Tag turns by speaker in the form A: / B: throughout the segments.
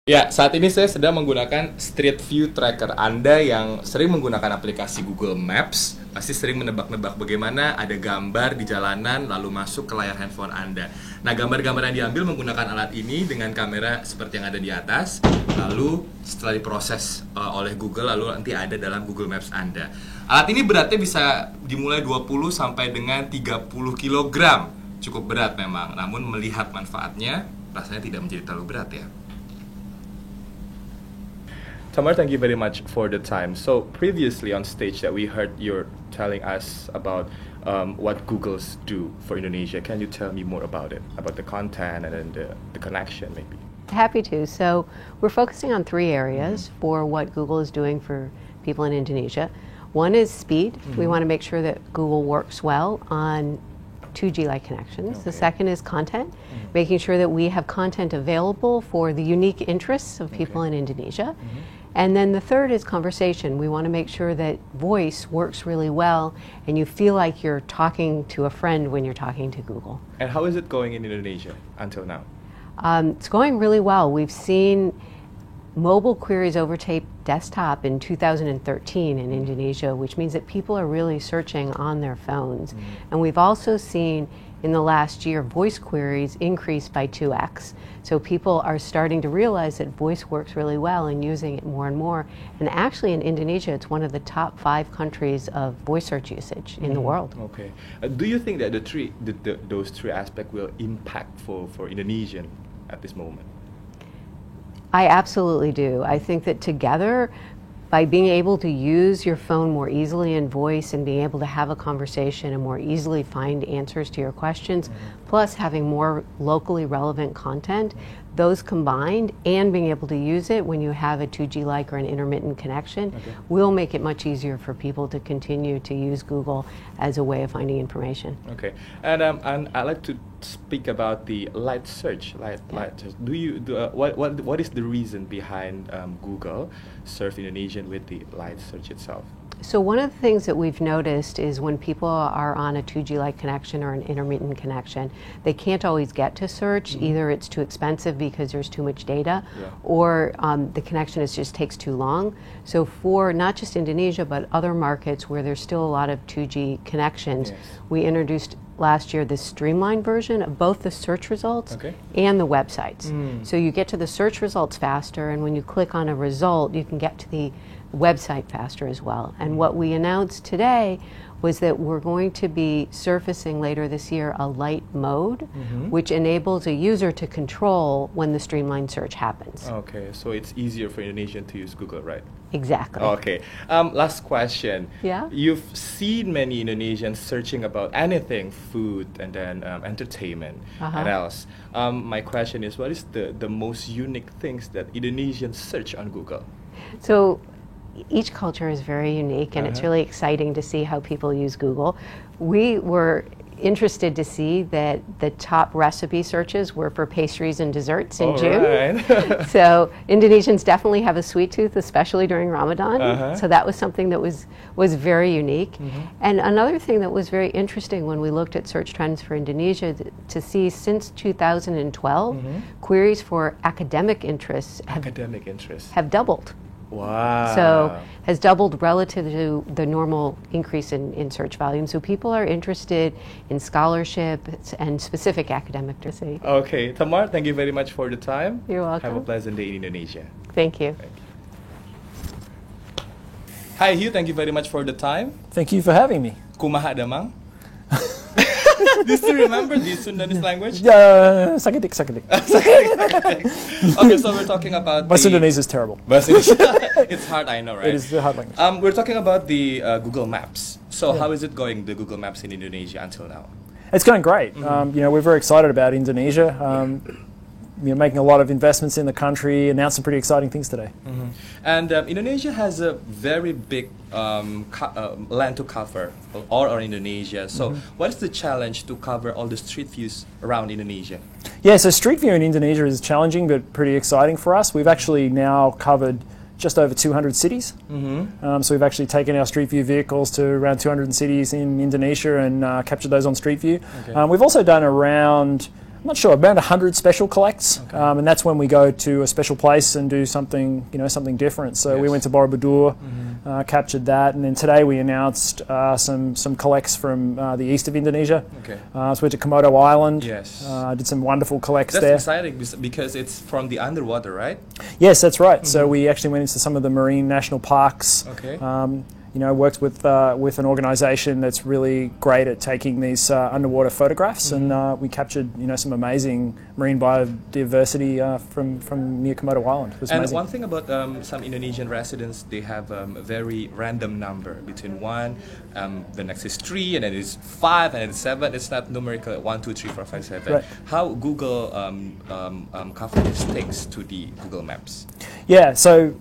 A: Ya, saat ini saya sedang menggunakan Street View Tracker. Anda yang sering menggunakan aplikasi Google Maps pasti sering menebak-nebak bagaimana ada gambar di jalanan lalu masuk ke layar handphone Anda. Nah, gambar-gambar yang diambil menggunakan alat ini dengan kamera seperti yang ada di atas, lalu setelah diproses oleh Google, lalu nanti ada dalam Google Maps Anda. Alat ini beratnya bisa dimulai 20 sampai dengan 30 kg. Cukup berat memang, namun melihat manfaatnya rasanya tidak menjadi terlalu berat ya. Tamar, thank you very much for the time. So previously on stage that we heard you're telling us about what Google's do for Indonesia. Can you tell me more about it, about the content and then the connection maybe?
B: Happy to. So we're focusing on 3 areas for what Google is doing for people in Indonesia. One is speed. We want to make sure that Google works well on 2G-like connections. Okay. The second is content, making sure that we have content available for the unique interests of people in Indonesia. And then the third is conversation. We want to make sure that voice works really well and you feel like you're talking to a friend when you're talking to Google.
A: And how is it going in Indonesia until now?
B: It's going really well. We've seen mobile queries overtake desktop in 2013 in Indonesia, which means that people are really searching on their phones. And we've also seen in the last year voice queries increase by 2x. So people are starting to realize that voice works really well and using it more and more. And actually in Indonesia, it's one of the top 5 countries of voice search usage in the world.
A: Okay. Do you think that those three aspects will impact for Indonesian at this moment?
B: I absolutely do. I think that together, by being able to use your phone more easily in voice and being able to have a conversation and more easily find answers to your questions, plus having more locally relevant content, those combined and being able to use it when you have a 2G-like or an intermittent connection will make it much easier for people to continue to use Google as a way of finding information.
A: Okay, and I'd like to speak about the light search. Light search. What is the reason behind Google serve Indonesian with the light search itself?
B: So one of the things that we've noticed is when people are on a 2G-like connection or an intermittent connection, they can't always get to search. Either it's too expensive because there's too much data, or the connection just takes too long. So for not just Indonesia, but other markets where there's still a lot of 2G connections, we introduced last year this streamlined version of both the search results and the websites. So you get to the search results faster, and when you click on a result, you can get to the website faster as well. And what we announced today was that we're going to be surfacing later this year a light mode, which enables a user to control when the streamlined search happens.
A: Okay, so it's easier for Indonesian to use Google, right?
B: Exactly.
A: Okay. Last question.
B: Yeah?
A: You've seen many Indonesians searching about anything, food and then entertainment and else. My question is, what is the most unique things that Indonesians search on Google?
B: So each culture is very unique, and it's really exciting to see how people use Google. We were interested to see that the top recipe searches were for pastries and desserts in June. So Indonesians definitely have a sweet tooth, especially during Ramadan. So that was something that was very unique. And another thing that was very interesting when we looked at search trends for Indonesia to see since 2012, queries for academic interests have doubled.
A: Wow.
B: So has doubled relative to the normal increase in search volume. So people are interested in scholarship and specific academic literacy.
A: Okay, Tamar, thank you very much for the time.
B: You're welcome.
A: Have a pleasant day in Indonesia.
B: Thank you.
A: Hi Hugh, thank you very much for the time.
C: Thank you for having me.
A: Kumaha damang? Do you still remember the Sundanese language?
C: Sakitik.
A: Okay, so we're talking about
C: My Sundanese is terrible.
A: It's hard, I know, right?
C: It is a hard language.
A: We're talking about the Google Maps. So how is it going, the Google Maps in Indonesia until now?
C: It's going great. We're very excited about Indonesia. Making a lot of investments in the country, announced some pretty exciting things today.
A: And Indonesia has a very big land to cover, all around Indonesia. So what is the challenge to cover all the street views around Indonesia?
C: Yeah, so street view in Indonesia is challenging but pretty exciting for us. We've actually now covered just over 200 cities. So we've actually taken our Street View vehicles to around 200 cities in Indonesia and captured those on Street View. We've also done around I'm not sure, about 100 special collects, and that's when we go to a special place and do something, something different. So we went to Barunya, captured that, and then today we announced some collects from the east of Indonesia. So we went to Komodo Island. Did some wonderful collects there.
A: That's exciting because it's from the underwater, right?
C: Yes, that's right. So we actually went into some of the marine national parks. Worked with an organisation that's really great at taking these underwater photographs, and we captured some amazing marine biodiversity from near Komodo Island. It was amazing.
A: One thing about some Indonesian residents, they have a very random number between 1, the next is 3, and then it's 5, and then 7. It's not numerical 1, 2, 3, 4, 5, 7.
C: Right.
A: How Google cover these things to the Google Maps?
C: Yeah, so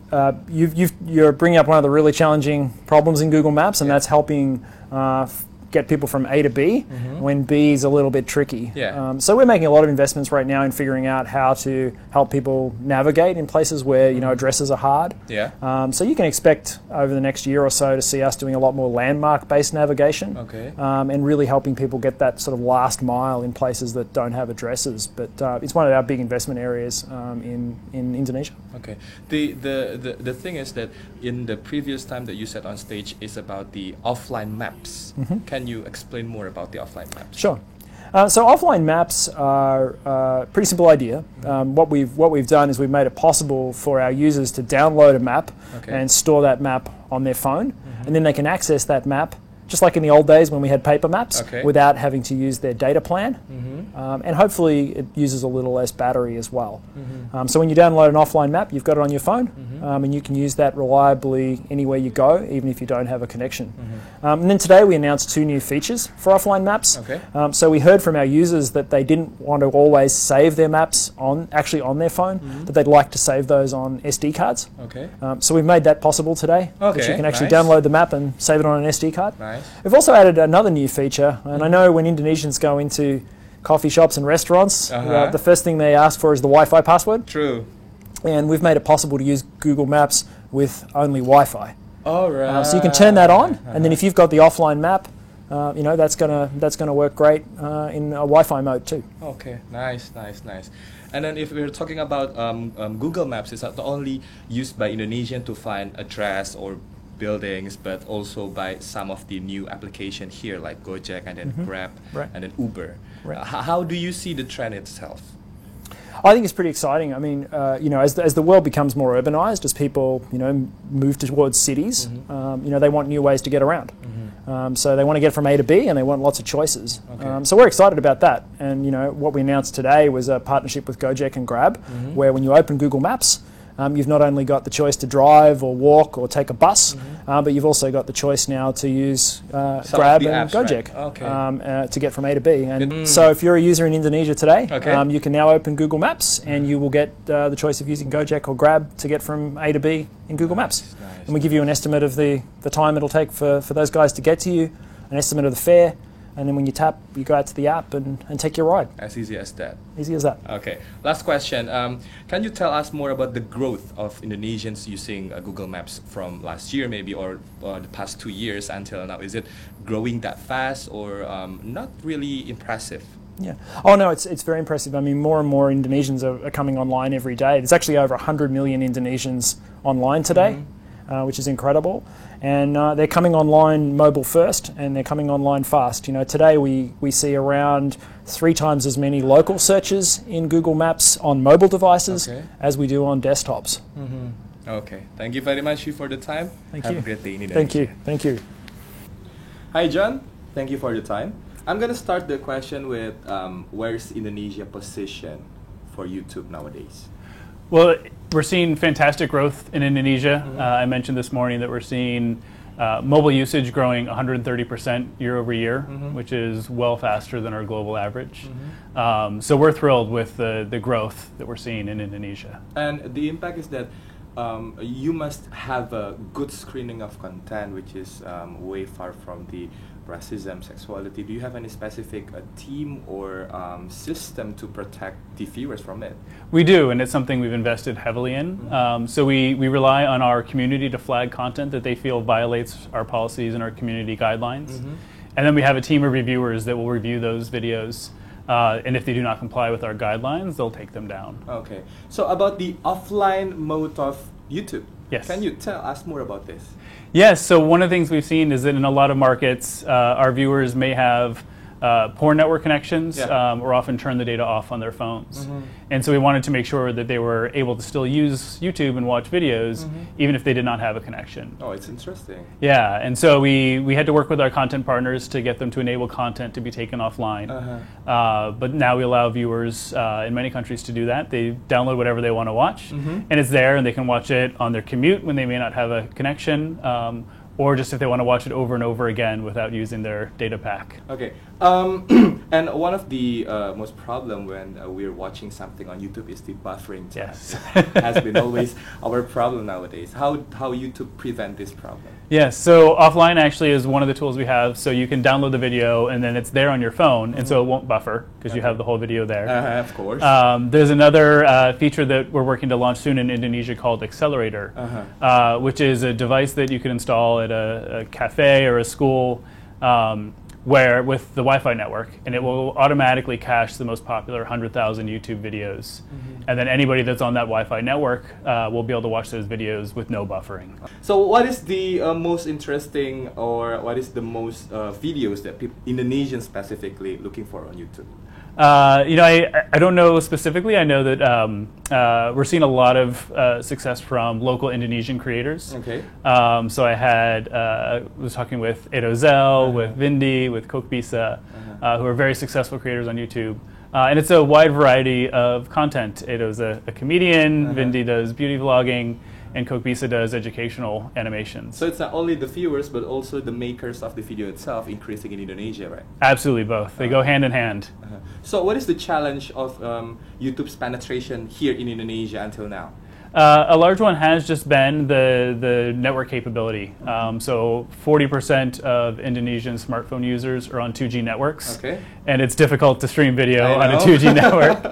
C: you're bringing up one of the really challenging problems in Google Maps, and that's helping get people from A to B when B is a little bit tricky. So we're making a lot of investments right now in figuring out how to help people navigate in places where addresses are hard. So you can expect over the next year or so to see us doing a lot more landmark-based navigation, and really helping people get that sort of last mile in places that don't have addresses. But it's one of our big investment areas in Indonesia.
A: The thing is that in the previous time that you said on stage is about the offline maps. Can you explain more about the offline maps?
C: Sure. So offline maps are a pretty simple idea. What we've done is we've made it possible for our users to download a map and store that map on their phone, and then they can access that map just like in the old days when we had paper maps, without having to use their data plan. And hopefully it uses a little less battery as well. So when you download an offline map, you've got it on your phone, and you can use that reliably anywhere you go, even if you don't have a connection. And then today we announced 2 new features for offline maps. So we heard from our users that they didn't want to always save their maps on their phone, that they'd like to save those on SD cards. So we've made that possible today, that you can actually download the map and save it on an SD card. We've also added another new feature, and I know when Indonesians go into coffee shops and restaurants, the first thing they ask for is the Wi-Fi password.
A: True.
C: And we've made it possible to use Google Maps with only Wi-Fi.
A: All right.
C: So you can turn that on, and then if you've got the offline map, that's gonna work great in a Wi-Fi mode too.
A: Okay, nice. And then if we're talking about Google Maps, it's not only used by Indonesian to find address or buildings, but also by some of the new application here like Gojek and then Grab and then Uber. How do you see the trend itself?
C: I think it's pretty exciting. I mean, as the world becomes more urbanized, as people move towards cities, they want new ways to get around. So they want to get from A to B, and they want lots of choices. So we're excited about that. And what we announced today was a partnership with Gojek and Grab, where when you open Google Maps, you've not only got the choice to drive or walk or take a bus, but you've also got the choice now to use Grab and Gojek to get from A to B. And so if you're a user in Indonesia today, you can now open Google Maps and you will get the choice of using Gojek or Grab to get from A to B in Google Maps. And we give you an estimate of the time it'll take for those guys to get to you, an estimate of the fare, and then when you tap, you go out to the app and take your ride.
A: As easy as that.
C: Easy as that.
A: Okay. Last question. Can you tell us more about the growth of Indonesians using Google Maps from last year maybe or the past 2 years until now? Is it growing that fast or not really impressive?
C: Yeah. Oh no, it's very impressive. I mean, more and more Indonesians are coming online every day. There's actually over 100 million Indonesians online today, which is incredible. And they're coming online mobile first, and they're coming online fast. Today we see around 3 times as many local searches in Google Maps on mobile devices as we do on desktops.
A: Okay. Thank you very much for the time.
C: Thank
A: you.
C: Have
A: a great day in Indonesia.
C: Thank you.
A: Hi, John. Thank you for the time. I'm going to start the question with where's Indonesia position for YouTube nowadays?
D: Well, we're seeing fantastic growth in Indonesia. I mentioned this morning that we're seeing mobile usage growing 130% year over year, which is well faster than our global average. So we're thrilled with the growth that we're seeing in Indonesia.
A: And the impact is that you must have a good screening of content, which is way far from the racism, sexuality. Do you have any specific team or system to protect the viewers from it?
D: We do, and it's something we've invested heavily in. So we rely on our community to flag content that they feel violates our policies and our community guidelines. And then we have a team of reviewers that will review those videos And if they do not comply with our guidelines, they'll take them down.
A: Okay. So about the offline mode of YouTube.
D: Yes.
A: Can you tell us more about this?
D: Yes, so one of the things we've seen is that in a lot of markets, our viewers may have poor network connections or often turn the data off on their phones. And so we wanted to make sure that they were able to still use YouTube and watch videos even if they did not have a connection.
A: Oh, it's interesting.
D: Yeah, and so we had to work with our content partners to get them to enable content to be taken offline. But now we allow viewers in many countries to do that. They download whatever they want to watch, and it's there, and they can watch it on their commute when they may not have a connection, or just if they want to watch it over and over again without using their data pack.
A: Okay. And one of the most problem when we're watching something on YouTube is the buffering time.
D: Yes.
A: Has been always our problem nowadays. How YouTube prevent this problem?
D: Yes, so offline actually is one of the tools we have. So you can download the video and then it's there on your phone, and so it won't buffer because you have the whole video there.
A: Of course.
D: There's another feature that we're working to launch soon in Indonesia called Accelerator, which is a device that you can install at a cafe or a school where with the Wi-Fi network, and it will automatically cache the most popular 100,000 YouTube videos. And then anybody that's on that Wi-Fi network will be able to watch those videos with no buffering.
A: So what is the most interesting, or what is the most videos that Indonesians specifically looking for on YouTube?
D: I don't know specifically. I know that we're seeing a lot of success from local Indonesian creators.
A: Okay.
D: So I was talking with Edozel, with Vindi, with Kokbisa, who are very successful creators on YouTube. And it's a wide variety of content. Edo's a comedian, Vindi does beauty vlogging, and Kokbisa does educational animations.
A: So it's not only the viewers, but also the makers of the video itself increasing in Indonesia, right?
D: Absolutely both. They go hand in hand.
A: So what is the challenge of YouTube's penetration here in Indonesia until now?
D: A large one has just been the network capability. So 40% of Indonesian smartphone users are on 2G networks. Okay. And it's difficult to stream video on a 2G network.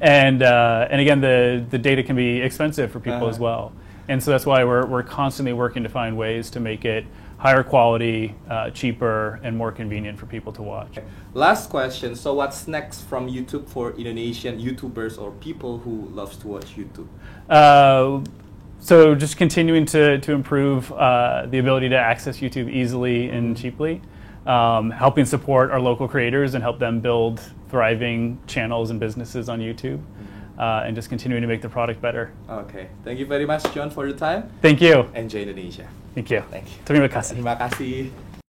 D: And again, the data can be expensive for people as well. And so that's why we're constantly working to find ways to make it higher quality, cheaper, and more convenient for people to watch.
A: Last question. So what's next from YouTube for Indonesian YouTubers or people who loves to watch YouTube?
D: So just continuing to improve the ability to access YouTube easily and cheaply, helping support our local creators and help them build thriving channels and businesses on YouTube, and just continuing to make the product better.
A: Okay. Thank you very much, John, for your time.
D: Thank you.
A: Enjoy Indonesia.
D: Thank you.
A: Thank you.
D: Terima kasih.
A: Terima kasih.